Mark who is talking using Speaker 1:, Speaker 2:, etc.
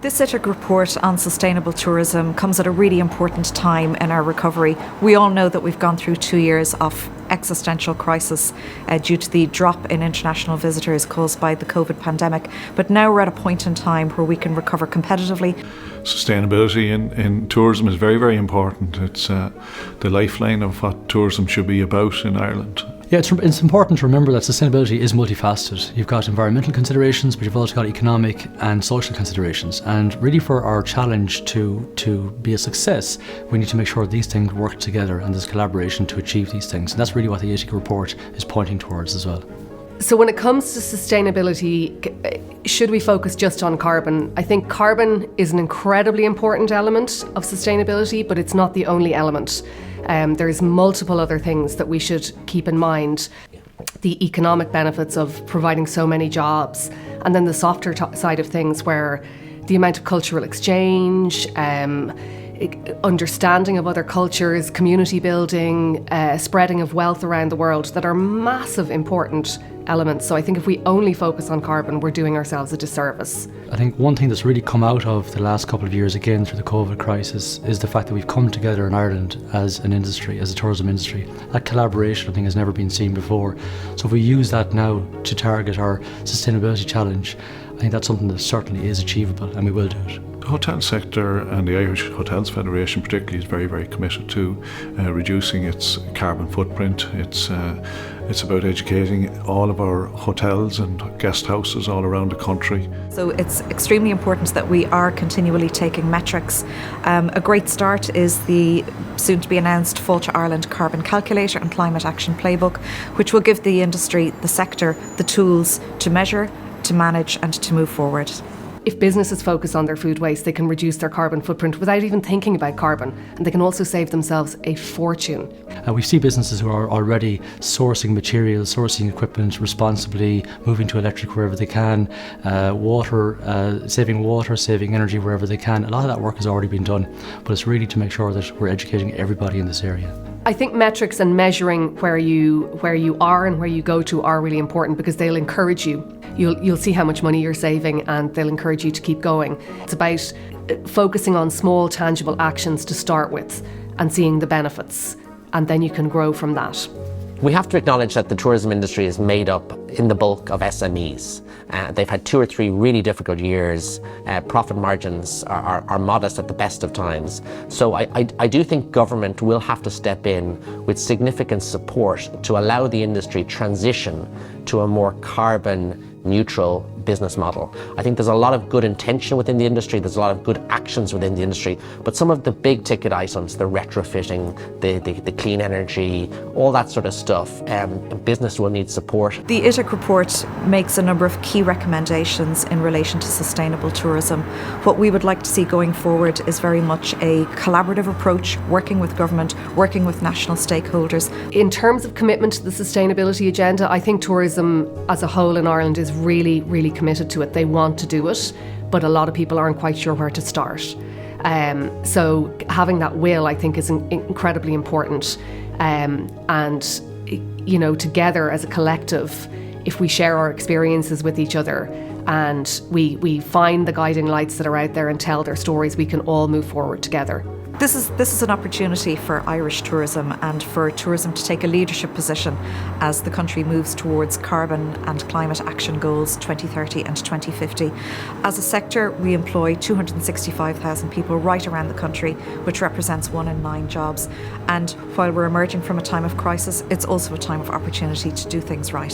Speaker 1: This ITIC report on sustainable tourism comes at a really important time in our recovery. We all know that we've gone through 2 years of existential crisis due to the drop in international visitors caused by the COVID pandemic. But now we're at a point in time where we can recover competitively.
Speaker 2: Sustainability in tourism is very, very important. It's the lifeline of what tourism should be about in Ireland.
Speaker 3: Yeah, it's important to remember that sustainability is multifaceted. You've got environmental considerations, but you've also got economic and social considerations. And really for our challenge to be a success, we need to make sure these things work together and there's collaboration to achieve these things. And that's really what the ITIC report is pointing towards as well.
Speaker 4: So when it comes to sustainability, should we focus just on carbon? I think carbon is an incredibly important element of sustainability, but it's not the only element. There's multiple other things that we should keep in mind. The economic benefits of providing so many jobs, and then the softer side of things where the amount of cultural exchange, understanding of other cultures, community building, spreading of wealth around the world that are massive important elements. So I think if we only focus on carbon, we're doing ourselves a disservice.
Speaker 3: I think one thing that's really come out of the last couple of years, again through the COVID crisis, is the fact that we've come together in Ireland as an industry, as a tourism industry. That collaboration, I think, has never been seen before. So if we use that now to target our sustainability challenge, I think that's something that certainly is achievable, and we will do it.
Speaker 2: The hotel sector and the Irish Hotels Federation particularly is very, very committed to reducing its carbon footprint. It's about educating all of our hotels and guest houses all around the country.
Speaker 1: So it's extremely important that we are continually taking metrics. A great start is the soon-to-be announced Fáilte Ireland Carbon Calculator and Climate Action Playbook, which will give the industry, the sector, the tools to measure, to manage and to move forward.
Speaker 4: If businesses focus on their food waste, they can reduce their carbon footprint without even thinking about carbon, and they can also save themselves a fortune.
Speaker 3: We see businesses who are already sourcing materials, sourcing equipment responsibly, moving to electric wherever they can, saving water, saving energy wherever they can. A lot of that work has already been done, but it's really to make sure that we're educating everybody in this area.
Speaker 4: I think metrics and measuring where you are and where you go to are really important because they'll encourage you. You'll see how much money you're saving and they'll encourage you to keep going. It's about focusing on small, tangible actions to start with and seeing the benefits, and then you can grow from that.
Speaker 5: We have to acknowledge that the tourism industry is made up in the bulk of SMEs. They've had 2 or 3 really difficult years. Profit margins are modest at the best of times. So I do think government will have to step in with significant support to allow the industry transition to a more carbon neutral business model. I think there's a lot of good intention within the industry, there's a lot of good actions within the industry, but some of the big ticket items, the retrofitting, the clean energy, all that sort of stuff, business will need support.
Speaker 1: The ITIC report makes a number of key recommendations in relation to sustainable tourism. What we would like to see going forward is very much a collaborative approach, working with government, working with national stakeholders.
Speaker 4: In terms of commitment to the sustainability agenda, I think tourism as a whole in Ireland is really, really committed to it. They want to do it, but a lot of people aren't quite sure where to start. So having that will, I think, is incredibly important. And, you know, together as a collective, if we share our experiences with each other and we find the guiding lights that are out there and tell their stories, we can all move forward together.
Speaker 1: This is an opportunity for Irish tourism and for tourism to take a leadership position as the country moves towards carbon and climate action goals 2030 and 2050. As a sector, we employ 265,000 people right around the country, which represents 1 in 9 jobs. And while we're emerging from a time of crisis, it's also a time of opportunity to do things right.